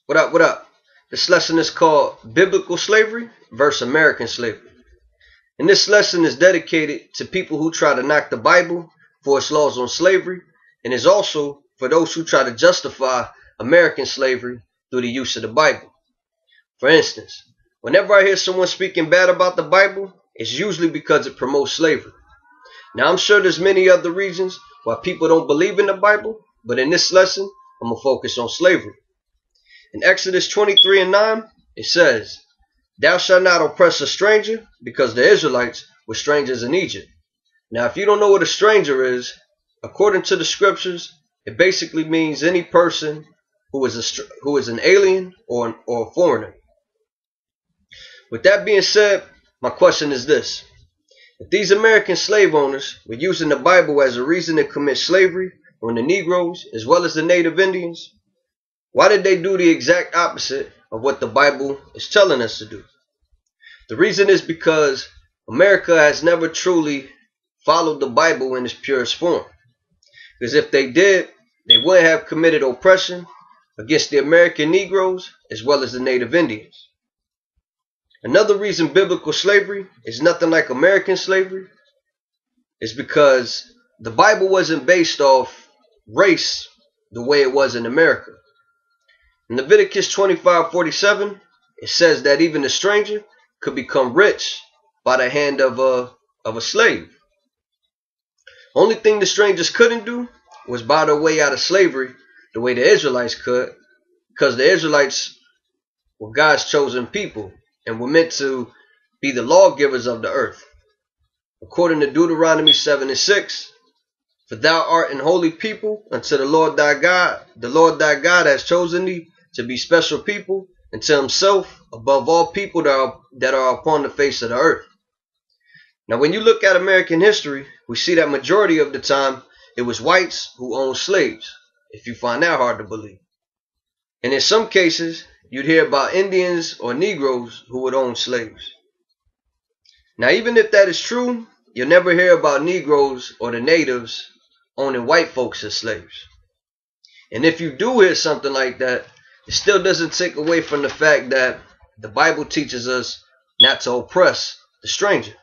What up, what up? This lesson is called Biblical Slavery versus American Slavery. And this lesson is dedicated to people who try to knock the Bible for its laws on slavery, and is also for those who try to justify American slavery through the use of the Bible. For instance, whenever I hear someone speaking bad about the Bible, it's usually because it promotes slavery. Now, I'm sure there's many other reasons why people don't believe in the Bible, but in this lesson, I'm going to focus on slavery. In Exodus 23:9, it says, "Thou shalt not oppress a stranger," because the Israelites were strangers in Egypt. Now, if you don't know what a stranger is, according to the scriptures, it basically means any person who is an alien or a foreigner. With that being said, my question is this. If these American slave owners were using the Bible as a reason to commit slavery on the Negroes as well as the Native Indians, why did they do the exact opposite of what the Bible is telling us to do? The reason is because America has never truly followed the Bible in its purest form. Because if they did, they wouldn't have committed oppression against the American Negroes as well as the Native Indians. Another reason biblical slavery is nothing like American slavery is because the Bible wasn't based off race the way it was in America. In Leviticus 25:47, it says that even a stranger could become rich by the hand of a slave. Only thing the strangers couldn't do was buy their way out of slavery the way the Israelites could, because the Israelites were God's chosen people and were meant to be the lawgivers of the earth. According to Deuteronomy 7:6, "For thou art an holy people unto the Lord thy God. The Lord thy God has chosen thee to be special people unto himself above all people that are upon the face of the earth." Now, when you look at American history, we see that majority of the time it was whites who owned slaves, if you find that hard to believe. And in some cases, you'd hear about Indians or Negroes who would own slaves. Now, even if that is true, you'll never hear about Negroes or the natives owning white folks as slaves. And if you do hear something like that, it still doesn't take away from the fact that the Bible teaches us not to oppress the stranger.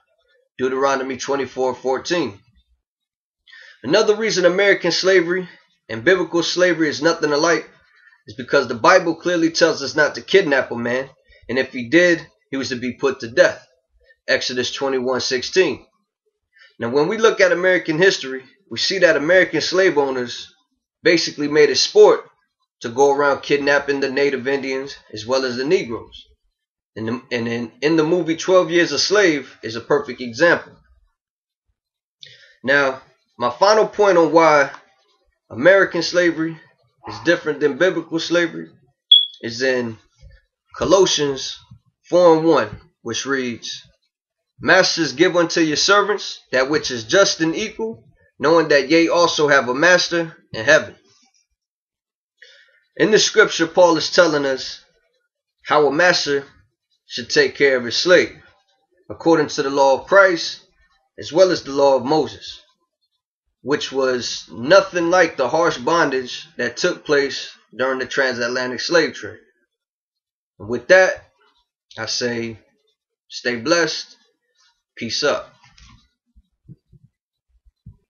Deuteronomy 24:14. Another reason American slavery and biblical slavery is nothing alike is because the Bible clearly tells us not to kidnap a man, and if he did, he was to be put to death. Exodus 21:16. Now, when we look at American history, we see that American slave owners basically made a sport to go around kidnapping the Native Indians as well as the Negroes. And in the movie 12 Years a Slave is a perfect example. Now, my final point on why American slavery is different than biblical slavery is in Colossians 4:1, which reads, "Masters, give unto your servants that which is just and equal, knowing that ye also have a master in heaven." In the scripture, Paul is telling us how a master should take care of his slave, according to the law of Christ as well as the law of Moses, which was nothing like the harsh bondage that took place during the transatlantic slave trade. And with that, I say, stay blessed. Peace up.